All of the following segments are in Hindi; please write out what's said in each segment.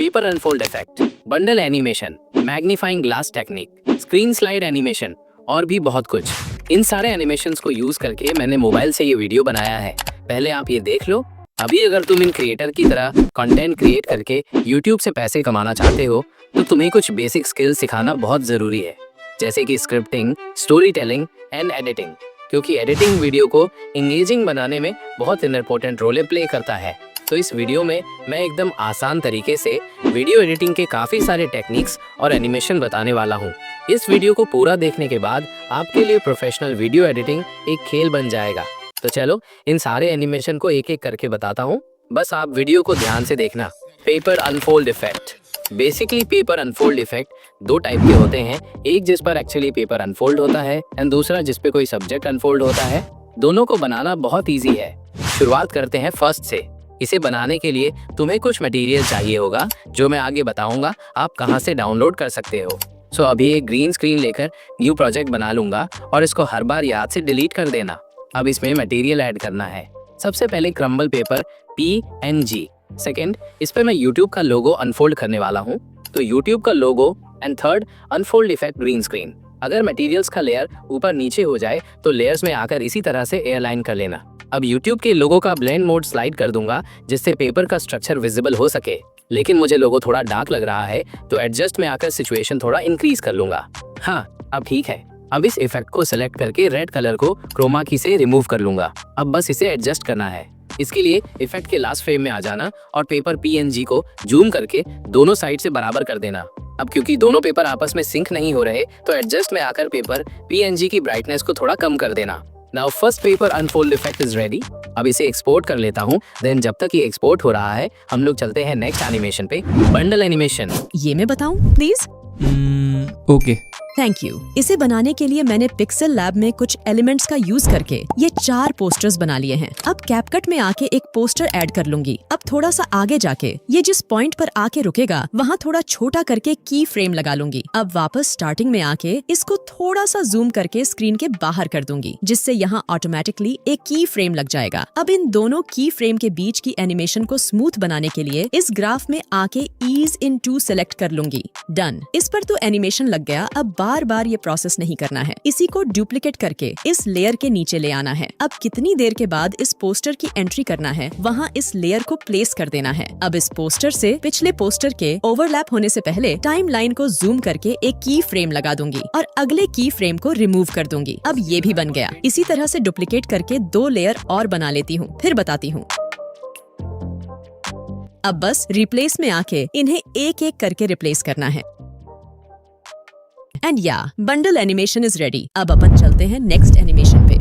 Paper unfold effect, bundle animation, magnifying glass technique, screen slide animation और भी बहुत कुछ। इन सारे एनिमेशंस को यूज करके मैंने मोबाइल से ये वीडियो बनाया है। पहले आप ये देख लो। अभी अगर तुम इन क्रिएटर की तरह कंटेंट क्रिएट करके YouTube से पैसे कमाना चाहते हो तो तुम्हें कुछ बेसिक स्किल्स सिखाना बहुत ज़रूरी है, जैसे कि scripting, story telling and editing, क्योंकि एडिटिंग वीडियो को इंगेजिंग बनाने में बहुत इम्पोर्टेंट रोल प्ले करता है। तो इस वीडियो में मैं एकदम आसान तरीके से वीडियो एडिटिंग के काफ़ी सारे टेक्निक्स और एनिमेशन बताने वाला हूँ। इस वीडियो को पूरा देखने के बाद आपके लिए प्रोफेशनल वीडियो एडिटिंग एक खेल बन जाएगा। तो चलो इन सारे एनिमेशन को एक एक करके बताता हूँ, बस आप वीडियो को ध्यान से देखना। Paper unfold effect. Basically paper unfold effect दो टाइप के होते हैं, एक जिस पर एक्चुअली पेपर अनफोल्ड होता है एंड दूसरा जिस पे कोई सब्जेक्ट अनफोल्ड होता है। दोनों को बनाना बहुत ईजी है। शुरुआत करते हैं फर्स्ट से। इसे बनाने के लिए तुम्हें कुछ मटेरियल चाहिए होगा, जो मैं आगे बताऊंगा आप कहां से डाउनलोड कर सकते हो। सो अभी एक ग्रीन स्क्रीन लेकर न्यू प्रोजेक्ट बना लूंगा और इसको हर बार याद से डिलीट कर देना। अब इसमें मटेरियल ऐड करना है। सबसे पहले क्रम्बल पेपर PNG। सेकेंड, इस पर मैं YouTube का लोगो अनफोल्ड करने वाला हूँ, तो YouTube का logo. And third, unfold effect green screen. अगर मटेरियल्स का लेयर ऊपर नीचे हो जाए तो लेयर्स में आकर इसी तरह से एयरलाइन कर लेना। अब YouTube के लोगो का ब्लेंड मोड स्लाइड कर दूंगा, जिससे पेपर का स्ट्रक्चर विजिबल हो सके। लेकिन मुझे लोगो थोड़ा डार्क लग रहा है, तो एडजस्ट में आकर सिचुएशन थोड़ा इंक्रीज कर लूंगा। हाँ, अब ठीक है। अब इस इफेक्ट को सिलेक्ट करके रेड कलर को क्रोमा की से रिमूव कर लूंगा। अब बस इसे एडजस्ट करना है। इसके लिए इफेक्ट के लास्ट फ्रेम में आ जाना और पेपर PNG को जूम करके दोनों साइड से बराबर कर देना। अब क्योंकि दोनों पेपर आपस में सिंक नहीं हो रहे, तो एडजस्ट में आकर पेपर PNG की ब्राइटनेस को थोड़ा कम कर देना। Now first paper unfold effect is ready. अब इसे एक्सपोर्ट कर लेता हूँ। देन जब तक ये एक्सपोर्ट हो रहा है, हम लोग चलते हैं नेक्स्ट एनिमेशन पे, बंडल एनिमेशन। ये मैं बताऊं प्लीज? Okay, thank you. इसे बनाने के लिए मैंने पिक्सेल लैब में कुछ एलिमेंट्स का यूज करके ये 4 पोस्टर्स बना लिए हैं। अब कैपकट में आके एक पोस्टर ऐड कर लूंगी। अब थोड़ा सा आगे जाके ये जिस पॉइंट पर आके रुकेगा वहाँ थोड़ा छोटा करके की फ्रेम लगा लूंगी। अब वापस स्टार्टिंग में आके इसको थोड़ा सा जूम करके स्क्रीन के बाहर कर दूंगी, जिससे यहाँ ऑटोमेटिकली एक की फ्रेम लग जाएगा। अब इन दोनों की फ्रेम के बीच की एनिमेशन को स्मूथ बनाने के लिए इस ग्राफ में आके ईज इन टू सेलेक्ट कर लूंगी। डन। इस पर तो एनिमेशन लग गया। अब बार बार ये प्रोसेस नहीं करना है। इसी को डुप्लीकेट करके इस लेयर के नीचे ले आना है। अब कितनी देर के बाद इस पोस्टर की एंट्री करना है, वहाँ इस लेयर को प्लेस कर देना है। अब इस पोस्टर से पिछले पोस्टर के ओवरलैप होने से पहले टाइम लाइन को जूम करके एक की फ्रेम लगा दूंगी और अगले की फ्रेम को रिमूव कर दूंगी। अब ये भी बन गया। इसी तरह से डुप्लीकेट करके 2 लेयर और बना लेती हूँ, फिर बताती हूँ। अब बस रिप्लेस में आके इन्हें एक एक करके रिप्लेस करना है। एंड या बंडल एनिमेशन इज रेडी। अब अपन चलते हैं नेक्स्ट एनिमेशन पे।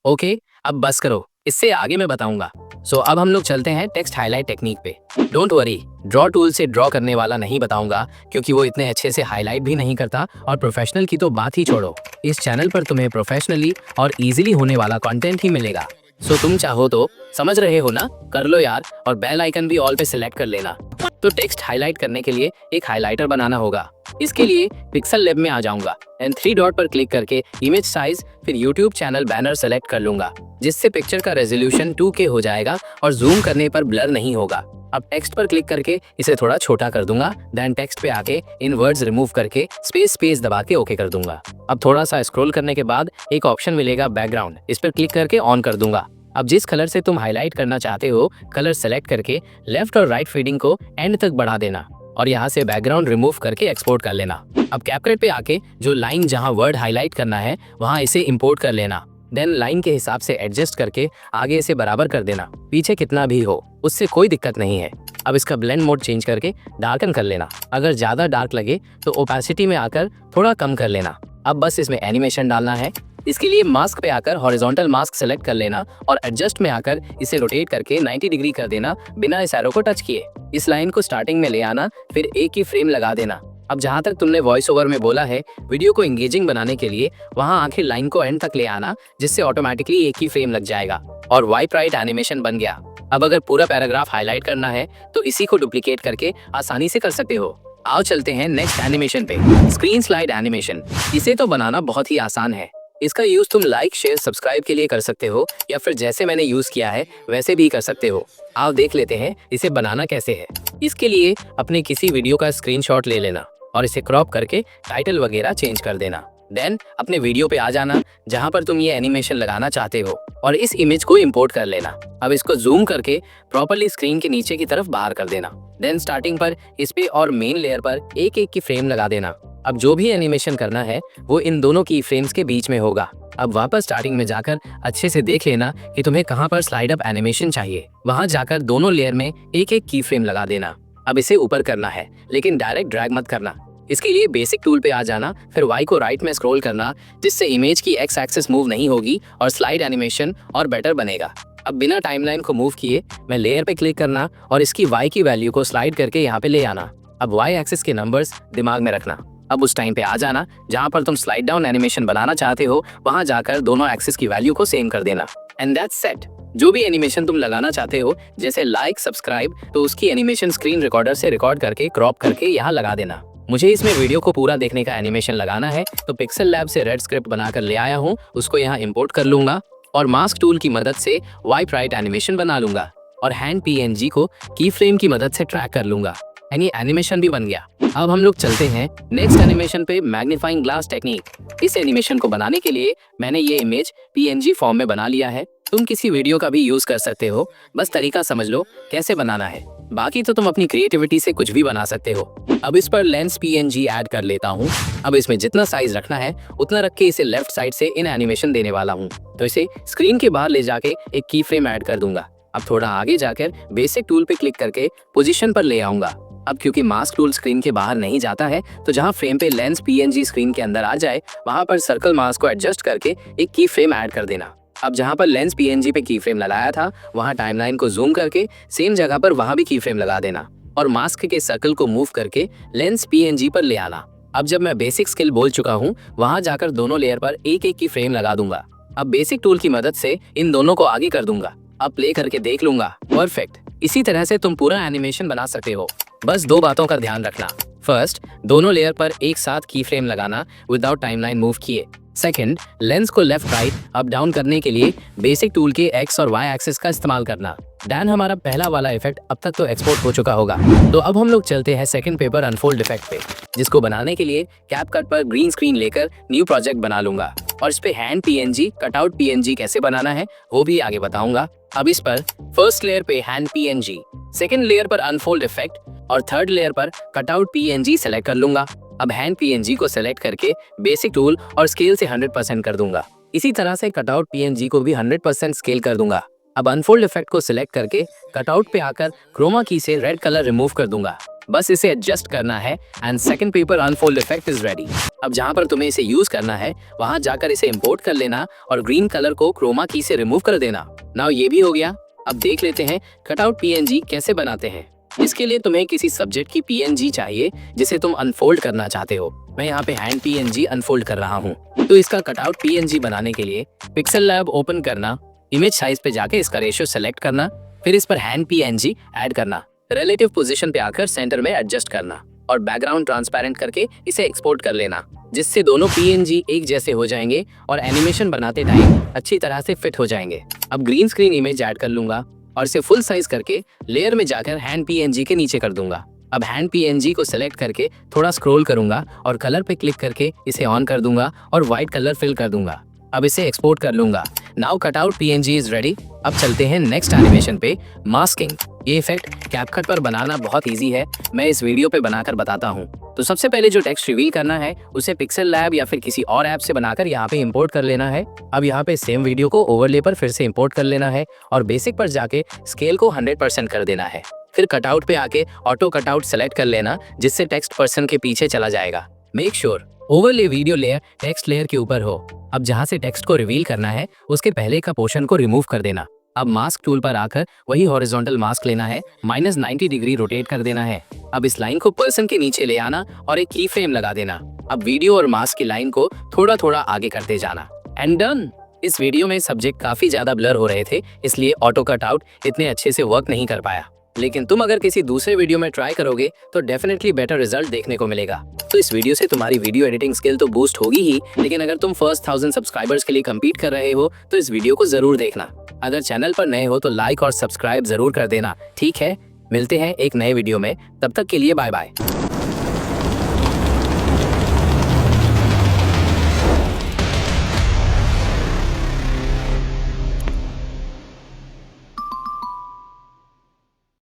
ओके, अब बस करो, इससे आगे मैं बताऊंगा। सो अब हम लोग चलते हैं टेक्स्ट हाईलाइट टेक्निक पे। डोंट वरी, ड्रॉ टूल से ड्रॉ करने वाला नहीं बताऊंगा, क्योंकि वो इतने अच्छे से हाईलाइट भी नहीं करता, और प्रोफेशनल की तो बात ही छोड़ो। इस चैनल पर तुम्हें प्रोफेशनली और इजीली होने वाला कंटेंट ही मिलेगा। सो तुम चाहो तो, समझ रहे हो ना, कर लो यार, और बेल आइकन भी ऑल पे सिलेक्ट कर लेना। तो टेक्स्ट हाईलाइट करने के लिए एक हाइलाइटर बनाना होगा। इसके लिए पिक्सेल लैब में आ जाऊंगा एंड 3 डॉट पर क्लिक करके इमेज साइज, फिर YouTube चैनल बैनर सेलेक्ट कर लूंगा, जिससे पिक्चर का रेजोल्यूशन 2K हो जाएगा और जूम करने पर ब्लर नहीं होगा। अब टेक्स्ट पर क्लिक करके इसे थोड़ा छोटा कर दूंगा। देन टेक्स्ट पे आके इन वर्ड्स रिमूव करके स्पेस दबा के ओके कर दूंगा। अब थोड़ा सा स्क्रॉल करने के बाद एक ऑप्शन मिलेगा बैकग्राउंड, इस पर क्लिक करके ऑन कर दूंगा। अब जिस कलर से तुम हाईलाइट करना चाहते हो, कलर सेलेक्ट करके लेफ्ट और राइट फेडिंग को एंड तक बढ़ा देना और यहाँ से बैकग्राउंड रिमूव करके एक्सपोर्ट कर लेना। अब कैपकट पे आके जो लाइन जहाँ वर्ड हाईलाइट करना है वहाँ इसे इंपोर्ट कर लेना। देन लाइन के हिसाब से एडजस्ट करके आगे इसे बराबर कर देना। पीछे कितना भी हो उससे कोई दिक्कत नहीं है। अब इसका ब्लेंड मोड चेंज करके डार्कन कर लेना। अगर ज़्यादा डार्क लगे तो ओपेसिटी में आकर थोड़ा कम कर लेना। अब बस इसमें एनिमेशन डालना है। इसके लिए मास्क पे आकर हॉरिजॉन्टल मास्क सेलेक्ट कर लेना और एडजस्ट में आकर इसे रोटेट करके 90 डिग्री कर देना बिना इस एरो को टच किए। इस लाइन को स्टार्टिंग में ले आना, फिर एक ही फ्रेम लगा देना। अब जहाँ तक तुमने वॉइस ओवर में बोला है वीडियो को एंगेजिंग बनाने के लिए, वहाँ आखिर लाइन को एंड तक ले आना, जिससे ऑटोमेटिकली एक ही फ्रेम लग जाएगा और वाइप राइट एनिमेशन बन गया। अब अगर पूरा पैराग्राफ हाईलाइट करना है तो इसी को डुप्लीकेट करके आसानी से कर सकते हो। आओ चलते हैं नेक्स्ट एनिमेशन पे, स्क्रीन स्लाइड एनिमेशन। इसे तो बनाना बहुत ही आसान है। इसका यूज तुम लाइक शेयर सब्सक्राइब के लिए कर सकते हो या फिर जैसे मैंने यूज किया है वैसे भी कर सकते हो। आओ देख लेते हैं इसे बनाना कैसे है। इसके लिए अपने किसी वीडियो का स्क्रीनशॉट ले लेना और इसे क्रॉप करके टाइटल वगैरह चेंज कर देना। देन अपने वीडियो पे आ जाना जहां पर तुम ये एनिमेशन लगाना चाहते हो और इस इमेज को इंपोर्ट कर लेना। अब इसको जूम करके प्रॉपर्ली स्क्रीन के नीचे की तरफ बाहर कर देना। देन स्टार्टिंग पर इस पे और मेन लेयर पर एक एक की फ्रेम लगा देना। अब जो भी एनिमेशन करना है वो इन दोनों की फ्रेम्स के बीच में होगा। अब वापस स्टार्टिंग में जाकर अच्छे से देख लेना कि तुम्हें कहां पर स्लाइड अप एनिमेशन चाहिए। वहां जाकर दोनों लेयर में एक एक की फ्रेम लगा देना। अब इसे ऊपर करना है लेकिन डायरेक्ट ड्रैग मत करना। इसके लिए बेसिक टूल पे आ जाना, फिर Y को राइट में स्क्रॉल करना जिससे इमेज की एक्स एक्सिस मूव नहीं होगी और स्लाइड एनिमेशन और बेटर बनेगा। अब बिना टाइमलाइन को मूव किए मैं लेयर पे क्लिक करना और इसकी Y की वैल्यू को स्लाइड करके यहाँ पे ले आना। अब Y एक्सिस के नंबर्स दिमाग में रखना। अब उस टाइम पे आ जाना जहाँ पर तुम स्लाइड डाउन एनिमेशन बनाना चाहते हो, वहां जाकर दोनों एक्सिस की वैल्यू को सेम कर देना एंड दैट्स सेट। जो भी एनिमेशन तुम लगाना चाहते हो जैसे लाइक सब्सक्राइब, तो उसकी एनिमेशन स्क्रीन रिकॉर्डर से रिकॉर्ड करके क्रॉप करके यहाँ लगा देना। मुझे इसमें वीडियो को पूरा देखने का एनिमेशन लगाना है तो पिक्सल लैब से रेड स्क्रिप्ट बनाकर ले आया हूँ, उसको यहाँ इंपोर्ट कर लूंगा और मास्क टूल की मदद से वाइप राइट एनिमेशन बना लूंगा और हैंड PNG को की फ्रेम की मदद से ट्रैक कर लूंगा। यानी एनिमेशन भी बन गया। अब हम लोग चलते हैं नेक्स्ट एनिमेशन पे, मैग्नीफाइंग ग्लास टेक्निक। इस एनिमेशन को बनाने के लिए मैंने ये इमेज PNG फॉर्म में बना लिया है। तुम किसी वीडियो का भी यूज कर सकते हो, बस तरीका समझ लो कैसे बनाना है। बाकी तो तुम अपनी क्रिएटिविटी से कुछ भी बना सकते हो। अब इस पर लेंस PNG ऐड कर लेता हूँ। अब इसमें जितना साइज रखना है उतना रख के इसे लेफ्ट साइड से इन एनिमेशन देने वाला हूँ। तो इसे स्क्रीन के बाहर ले जाके एक की फ्रेम ऐड कर दूंगा। अब थोड़ा आगे जाकर बेसिक टूल पे क्लिक करके पोजीशन पर ले आऊंगा। अब क्योंकि मास्क टूल स्क्रीन के बाहर नहीं जाता है तो जहां फ्रेम पे लेंस PNG स्क्रीन के अंदर आ जाए वहां पर सर्कल मास्क को एडजस्ट करके एक की फ्रेम ऐड कर देना। अब जहां पर लेंस PNG पे की फ्रेम लगाया था वहां टाइमलाइन को जूम करके सेम जगह पर वहां भी की फ्रेम लगा देना और मास्क के सर्कल को मूव करके लेंस PNG पर ले आना। अब जब मैं बेसिक स्किल बोल चुका हूँ वहां जाकर दोनों लेयर पर एक एक की फ्रेम लगा दूंगा। अब बेसिक टूल की मदद से इन दोनों को आगे कर दूंगा। अब प्ले करके देख लूंगा। परफेक्ट। इसी तरह से तुम पूरा एनिमेशन बना सकते हो। बस दो बातों का ध्यान रखना। फर्स्ट, दोनों लेयर पर एक साथ की फ्रेम लगाना विदाउट टाइमलाइन मूव किए। सेकंड, लेंस को लेफ्ट राइट अप डाउन करने के लिए बेसिक टूल के एक्स और वाई एक्सिस का इस्तेमाल करना। डैन, हमारा पहला वाला इफेक्ट अब तक तो एक्सपोर्ट हो चुका होगा। तो अब हम लोग चलते हैं सेकंड पेपर अनफोल्ड इफेक्ट पे, जिसको बनाने के लिए कैपकट पर ग्रीन स्क्रीन लेकर न्यू प्रोजेक्ट बना लूंगा और इस पे हैंड PNG, कटआउट PNG कैसे बनाना है वो भी आगे बताऊंगा। अब इस पर फर्स्ट लेयर पे हैंड PNG, सेकंड लेयर पर अनफोल्ड इफेक्ट और थर्ड लेयर पर कटआउट PNG सेलेक्ट कर लूंगा। अब हैंड PNG को सेलेक्ट करके बेसिक टूल और स्केल से 100% कर दूंगा। इसी तरह से कटआउट PNG को भी 100% स्केल कर दूंगा। अब अनफोल्ड इफेक्ट को सिलेक्ट करके कटआउट पे आकर क्रोमा की से रेड कलर रिमूव कर दूंगा। बस इसे एडजस्ट करना है and second paper unfold effect is ready. अब जहां पर तुम्हें इसे यूज करना है वहां जाकर इसे इंपोर्ट कर लेना और ग्रीन कलर को क्रोमा की से रिमूव कर देना। नाउ ये भी हो गया। अब देख लेते हैं कटआउट PNG कैसे बनाते हैं। इसके लिए तुम्हें किसी सब्जेक्ट की PNG चाहिए जिसे तुम अनफोल्ड करना चाहते हो। मैं यहाँ पे हैंड PNG अनफोल्ड कर रहा हूँ। तो इसका कटआउट PNG बनाने के लिए पिक्सल लैब ओपन करना, इमेज साइज पे जाके इसका रेशियो सेलेक्ट करना, फिर इस पर हैंड PNG ऐड करना, रिलेटिव पोजीशन पे आकर सेंटर में एडजस्ट करना और बैकग्राउंड ट्रांसपेरेंट करके इसे एक्सपोर्ट कर लेना, जिससे दोनों PNG एक जैसे हो जाएंगे और एनिमेशन बनाते टाइम अच्छी तरह से फिट हो जाएंगे। अब ग्रीन स्क्रीन इमेज ऐड कर लूंगा और इसे फुल साइज करके लेयर में जाकर हैंड PNG के नीचे कर दूंगा। अब हैंड PNG को सिलेक्ट करके थोड़ा स्क्रॉल करूंगा और कलर पे क्लिक करके इसे ऑन कर दूंगा और व्हाइट कलर फिल कर दूंगा। अब इसे एक्सपोर्ट कर लूंगा। Now cutout PNG is ready. अब चलते हैं नेक्स्ट एनिमेशन पे, मास्किंग। ये इफेक्ट कैपकट पर बनाना बहुत इजी है, मैं इस वीडियो पे बनाकर बताता हूँ। तो सबसे पहले जो टेक्स्ट रिवील करना है उसे पिक्सल लैब या फिर किसी और ऐप से बनाकर यहाँ पे इंपोर्ट कर लेना है। अब यहाँ पे सेम वीडियो को ओवरले पर फिर से इंपोर्ट कर लेना है और बेसिक पर जाके स्केल को 100% कर देना है। फिर कटआउट पे आके ऑटो कटआउट सेलेक्ट कर लेना, जिससे टेक्स्ट पर्सन के पीछे चला जाएगा। Make sure overlay video layer text layer के ऊपर हो। अब जहाँ से टेक्स्ट को रिवील करना है उसके पहले का पोर्शन को रिमूव कर देना। अब मास्क टूल पर आकर वही हॉरिजॉन्टल मास्क लेना है, -90 डिग्री रोटेट कर देना है। अब इस लाइन को पर्सन के नीचे ले आना और एक की फ्रेम लगा देना। अब वीडियो और मास्क की लाइन को थोड़ा थोड़ा आगे करते जाना एंड डन। इस वीडियो में सब्जेक्ट काफी ज्यादा ब्लर हो रहे थे, इसलिए ऑटो कट आउट इतने अच्छे से वर्क नहीं कर पाया। लेकिन तुम अगर किसी दूसरे वीडियो में ट्राई करोगे तो डेफिनेटली बेटर रिजल्ट देखने को मिलेगा। तो इस वीडियो से तुम्हारी वीडियो एडिटिंग स्किल तो बूस्ट होगी ही, लेकिन अगर तुम फर्स्ट 1000 सब्सक्राइबर्स के लिए कम्पीट कर रहे हो तो इस वीडियो को जरूर देखना। अगर चैनल पर नए हो तो लाइक और सब्सक्राइब जरूर कर देना। ठीक है, मिलते हैं एक नए वीडियो में, तब तक के लिए बाय बाय।